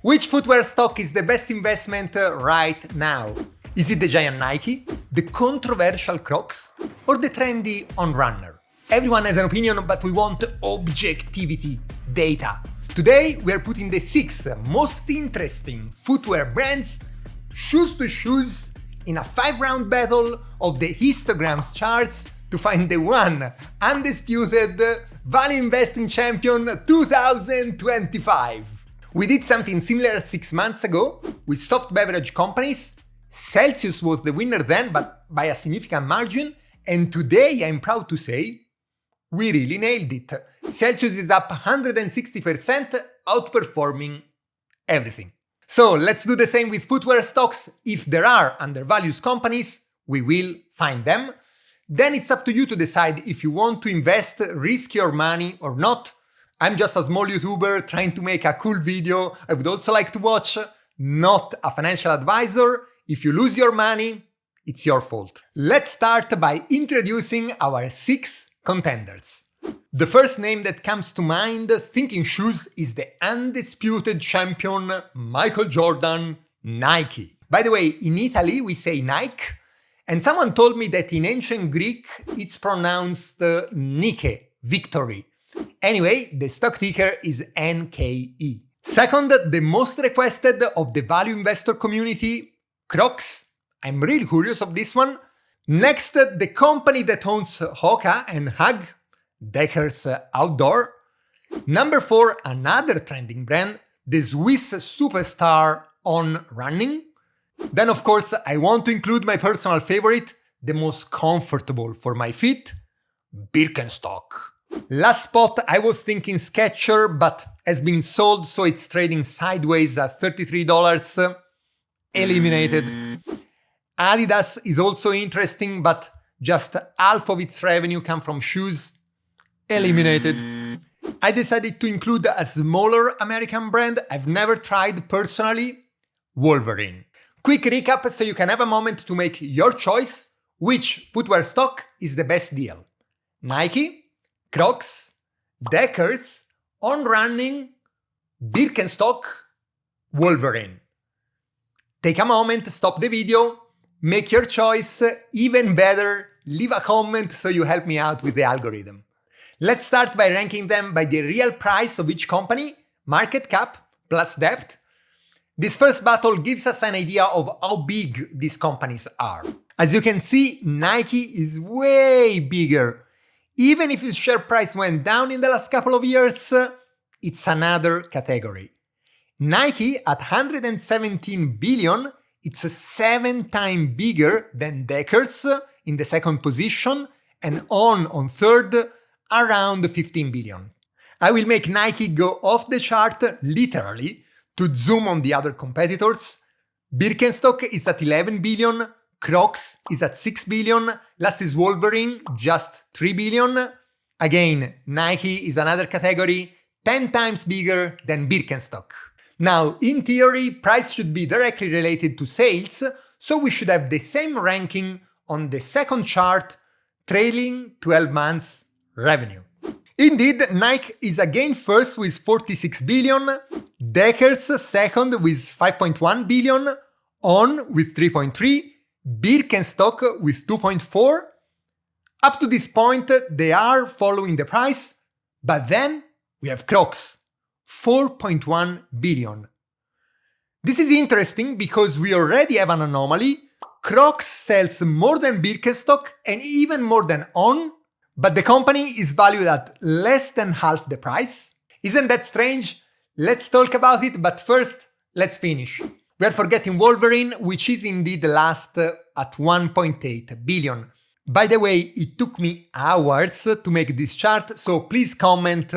Which footwear stock is the best investment right now? Is it the giant Nike, the controversial Crocs, or the trendy On Runner? Everyone has an opinion, but we want objectivity, data. Today we are putting the 6 most interesting footwear brands, shoes to shoes, in a 5-round battle of the histograms charts to find the one undisputed value investing champion 2025. We did something similar 6 months ago with soft beverage companies. Celsius was the winner then, but by a significant margin, and today I'm proud to say we really nailed it. Celsius is up 160%, outperforming everything. So let's do the same with footwear stocks. If there are undervalued companies, we will find them. Then it's up to you to decide if you want to invest, risk your money or not. I'm just a small YouTuber trying to make a cool video I would also like to watch, not a financial advisor. If you lose your money, it's your fault. Let's start by introducing our 6 contenders. The first name that comes to mind thinking shoes is the undisputed champion Michael Jordan, Nike. By the way, in Italy we say Nike, and someone told me that in ancient Greek it's pronounced Nike, victory. Anyway, the stock ticker is NKE. Second, the most requested of the value investor community, Crocs. I'm really curious of this one. Next, the company that owns Hoka and Hug, Deckers Outdoor. Number 4, another trending brand, the Swiss superstar On Running. Then of course I want to include my personal favorite, the most comfortable for my feet, Birkenstock. Last spot I was thinking Skechers, but has been sold, so it's trading sideways at $33. Eliminated. Adidas is also interesting, but just half of its revenue comes from shoes. Eliminated. I decided to include a smaller American brand I've never tried personally, Wolverine. Quick recap so you can have a moment to make your choice. Which footwear stock is the best deal? Nike, Crocs, Deckers, On Running, Birkenstock, Wolverine. Take a moment, stop the video, make your choice. Even better, leave a comment so you help me out with the algorithm. Let's start by ranking them by the real price of each company, market cap plus debt. This first battle gives us an idea of how big these companies are. As you can see, Nike is way bigger. Even if its share price went down in the last couple of years, it's another category. Nike at 117 billion, it's 7 times bigger than Deckers in the second position, and on third, around 15 billion. I will make Nike go off the chart, literally, to zoom on the other competitors. Birkenstock is at 11 billion, Crocs is at 6 billion, last is Wolverine, just 3 billion. Again, Nike is another category, 10 times bigger than Birkenstock. Now, in theory, price should be directly related to sales, so we should have the same ranking on the second chart, trailing 12 months revenue. Indeed, Nike is again first with 46 billion, Deckers second with 5.1 billion, On with 3.3, Birkenstock with 2.4. Up to this point, they are following the price, but then we have Crocs, 4.1 billion. This is interesting because we already have an anomaly. Crocs sells more than Birkenstock and even more than On, but the company is valued at less than half the price. Isn't that strange? Let's talk about it, but first, let's finish. We are forgetting Wolverine, which is indeed last at 1.8 billion. By the way, it took me hours to make this chart, so please comment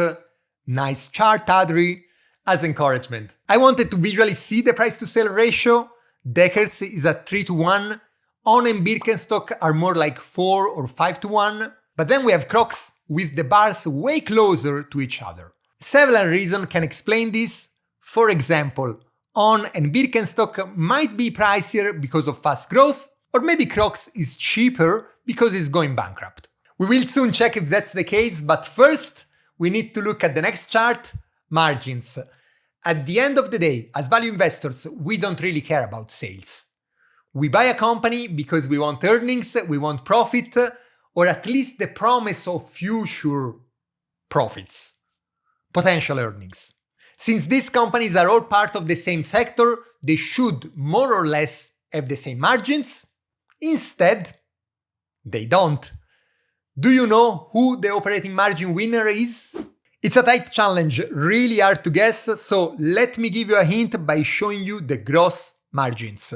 "nice chart, Adri," as encouragement. I wanted to visually see the price to sale ratio. Deckers is at 3:1, On and Birkenstock are more like 4 or 5:1, but then we have Crocs with the bars way closer to each other. Several reasons can explain this. For example, On and Birkenstock might be pricier because of fast growth, or maybe Crocs is cheaper because it's going bankrupt. We will soon check if that's the case, but first we need to look at the next chart, margins. At the end of the day, as value investors, we don't really care about sales. We buy a company because we want earnings, we want profit, or at least the promise of future profits, potential earnings. Since these companies are all part of the same sector, they should more or less have the same margins. Instead, they don't. Do you know who the operating margin winner is? It's a tight challenge, really hard to guess, so let me give you a hint by showing you the gross margins.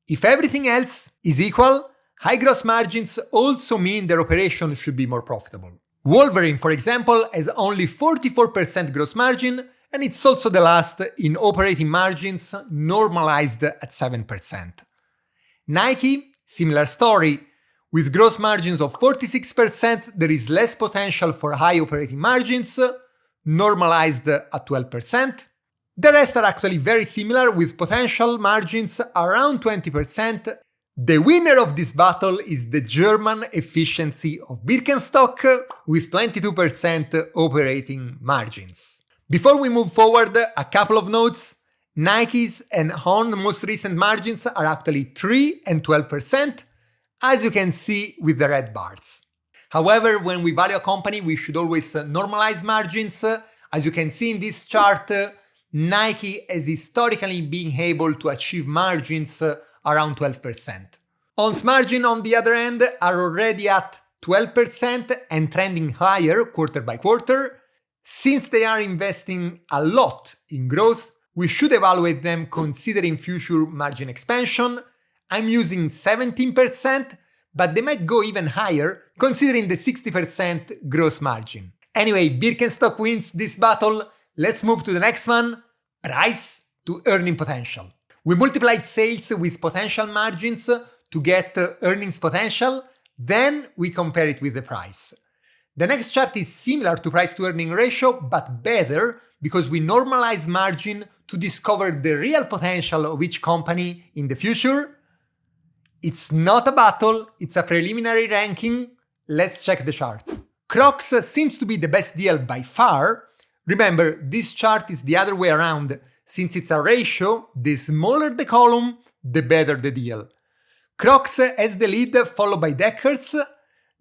If everything else is equal, high gross margins also mean their operation should be more profitable. Wolverine, for example, has only 44% gross margin, and it's also the last in operating margins, normalized at 7%. Nike, similar story. With gross margins of 46%, there is less potential for high operating margins, normalized at 12%. The rest are actually very similar, with potential margins around 20%. The winner of this battle is the German efficiency of Birkenstock, with 22% operating margins. Before we move forward, a couple of notes. Nike's and ONON most recent margins are actually 3 and 12%, as you can see with the red bars. However, when we value a company, we should always normalize margins. As you can see in this chart, Nike has historically been able to achieve margins around 12%. ON's margin, on the other hand, are already at 12% and trending higher quarter by quarter. Since they are investing a lot in growth, we should evaluate them considering future margin expansion. I'm using 17%, but they might go even higher considering the 60% gross margin. Anyway, Birkenstock wins this battle. Let's move to the next one. Price to earning potential. We multiplied sales with potential margins to get earnings potential, then we compare it with the price. The next chart is similar to price to earning ratio, but better because we normalize margin to discover the real potential of each company in the future. It's not a battle, it's a preliminary ranking. Let's check the chart. Crocs seems to be the best deal by far. Remember, this chart is the other way around. Since it's a ratio, the smaller the column, the better the deal. Crocs has the lead, followed by Deckers.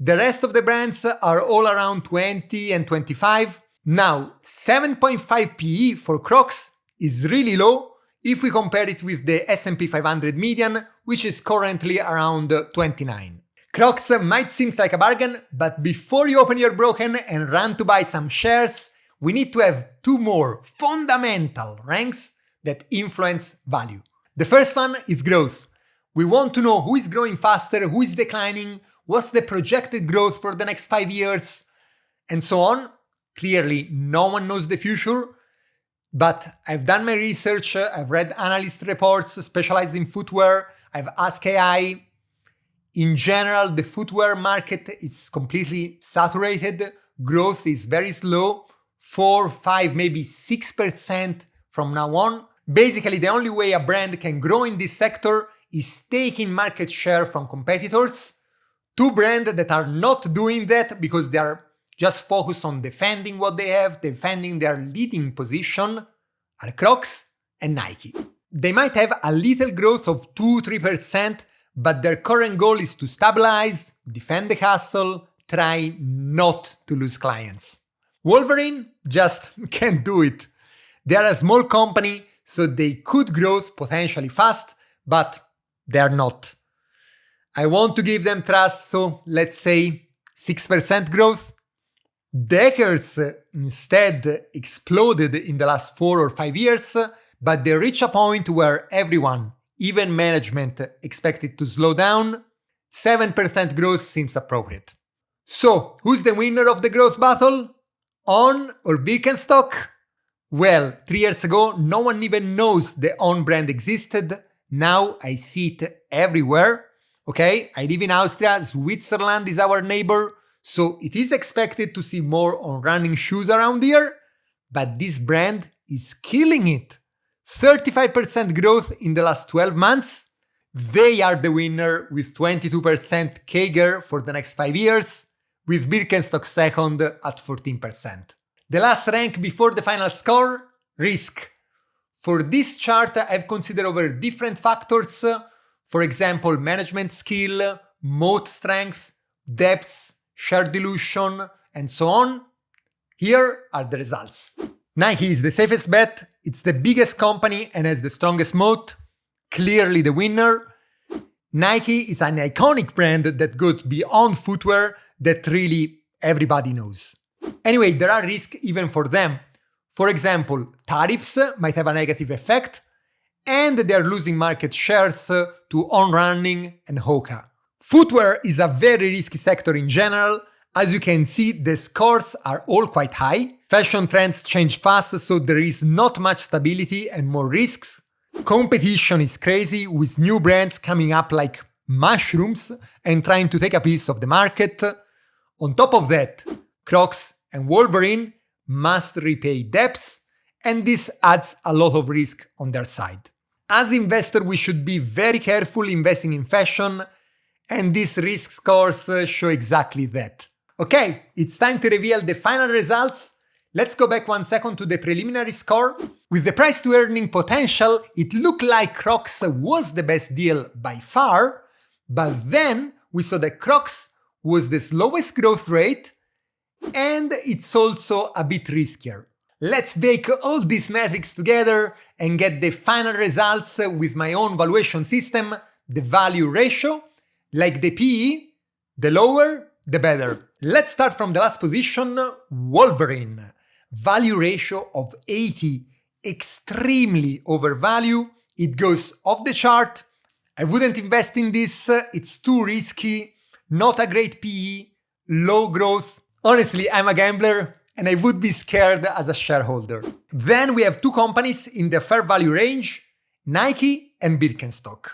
The rest of the brands are all around 20 and 25. Now, 7.5 PE for Crocs is really low if we compare it with the S&P 500 median, which is currently around 29. Crocs might seem like a bargain, but before you open your broken and run to buy some shares, we need to have two more fundamental ranks that influence value. The first one is growth. We want to know who is growing faster, who is declining, what's the projected growth for the next 5 years, and so on. Clearly, no one knows the future, but I've done my research, I've read analyst reports specialized in footwear, I've asked AI. In general, the footwear market is completely saturated, growth is very slow, 4, 5, maybe 6% from now on. Basically, the only way a brand can grow in this sector is taking market share from competitors. Two brands that are not doing that because they are just focused on defending what they have, defending their leading position, are Crocs and Nike. They might have a little growth of 2-3%, but their current goal is to stabilize, defend the castle, try not to lose clients. Wolverine just can't do it. They are a small company, so they could grow potentially fast, but they are not. I want to give them trust, so let's say 6% growth. Deckers instead exploded in the last 4 or 5 years, but they reach a point where everyone, even management, expected to slow down. 7% growth seems appropriate. So, who's the winner of the growth battle? On or Birkenstock? Well, 3 years ago, no one even knows the On brand existed. Now I see it everywhere. Okay, I live in Austria, Switzerland is our neighbor, so it is expected to see more on running shoes around here, but this brand is killing it. 35% growth in the last 12 months. They are the winner with 22% CAGR for the next 5 years, with Birkenstock second at 14%. The last rank before the final score, risk. For this chart, I've considered over different factors, for example, management skill, moat strength, depths, share dilution, and so on. Here are the results. Nike is the safest bet, it's the biggest company and has the strongest moat, clearly the winner. Nike is an iconic brand that goes beyond footwear that really everybody knows. Anyway, there are risks even for them. For example, tariffs might have a negative effect, and they are losing market shares to On Running and Hoka. Footwear is a very risky sector in general. As you can see, the scores are all quite high. Fashion trends change fast, so there is not much stability and more risks. Competition is crazy, with new brands coming up like mushrooms and trying to take a piece of the market. On top of that, Crocs and Wolverine must repay debts, and this adds a lot of risk on their side. As investors, we should be very careful investing in fashion, and these risk scores show exactly that. Okay, it's time to reveal the final results. Let's go back 1 second to the preliminary score. With the price to earning potential, it looked like Crocs was the best deal by far, but then we saw that Crocs was the slowest growth rate, and it's also a bit riskier. Let's bake all these metrics together and get the final results with my own valuation system, the value ratio, like the PE, the lower, the better. Let's start from the last position, Wolverine. Value ratio of 80, extremely overvalued. It goes off the chart. I wouldn't invest in this, it's too risky, not a great PE, low growth. Honestly, I'm a gambler and I would be scared as a shareholder. Then we have two companies in the fair value range, Nike and Birkenstock.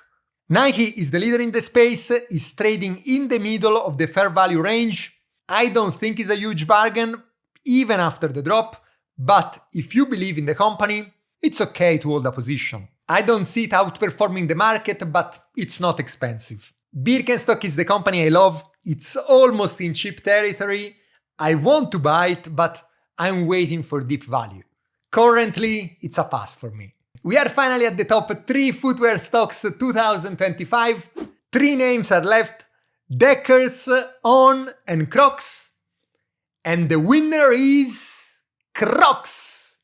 Nike is the leader in the space, is trading in the middle of the fair value range. I don't think it's a huge bargain, even after the drop, but if you believe in the company, it's okay to hold a position. I don't see it outperforming the market, but it's not expensive. Birkenstock is the company I love, it's almost in cheap territory. I want to buy it, but I'm waiting for deep value. Currently, it's a pass for me. We are finally at the top 3 footwear stocks 2025. 3 names are left, Skechers, ONON and Crocs. And the winner is Crocs.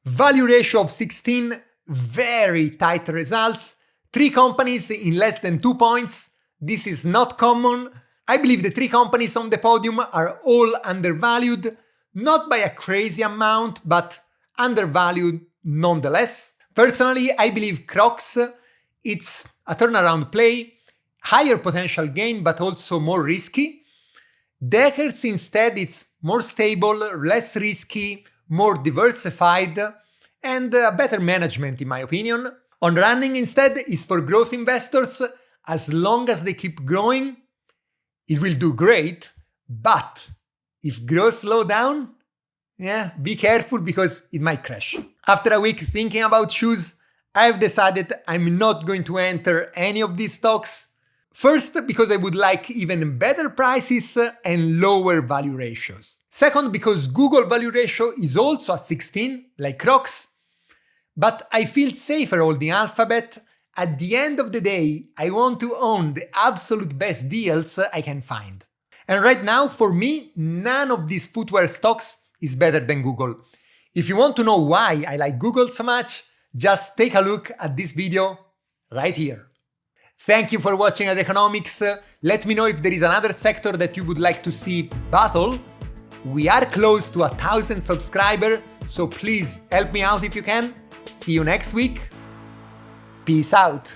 Value ratio of 16, very tight results. 3 companies in less than 2 points. This is not common. I believe the 3 companies on the podium are all undervalued, not by a crazy amount, but undervalued nonetheless. Personally, I believe Crocs, it's a turnaround play, higher potential gain, but also more risky. Skechers instead, it's more stable, less risky, more diversified, and better management in my opinion. On Running instead is for growth investors. As long as they keep growing, it will do great, but if growth slows down, be careful because it might crash. After a week thinking about shoes, I've decided I'm not going to enter any of these stocks. First, because I would like even better prices and lower value ratios. Second, because Google value ratio is also a 16, like Crocs, but I feel safer holding Alphabet. At the end of the day, I want to own the absolute best deals I can find. And right now, for me, none of these footwear stocks is better than Google. If you want to know why I like Google so much, just take a look at this video right here. Thank you for watching Ad Economics. Let me know if there is another sector that you would like to see battle. We are close to 1,000 subscribers, so please help me out if you can. See you next week. Peace out.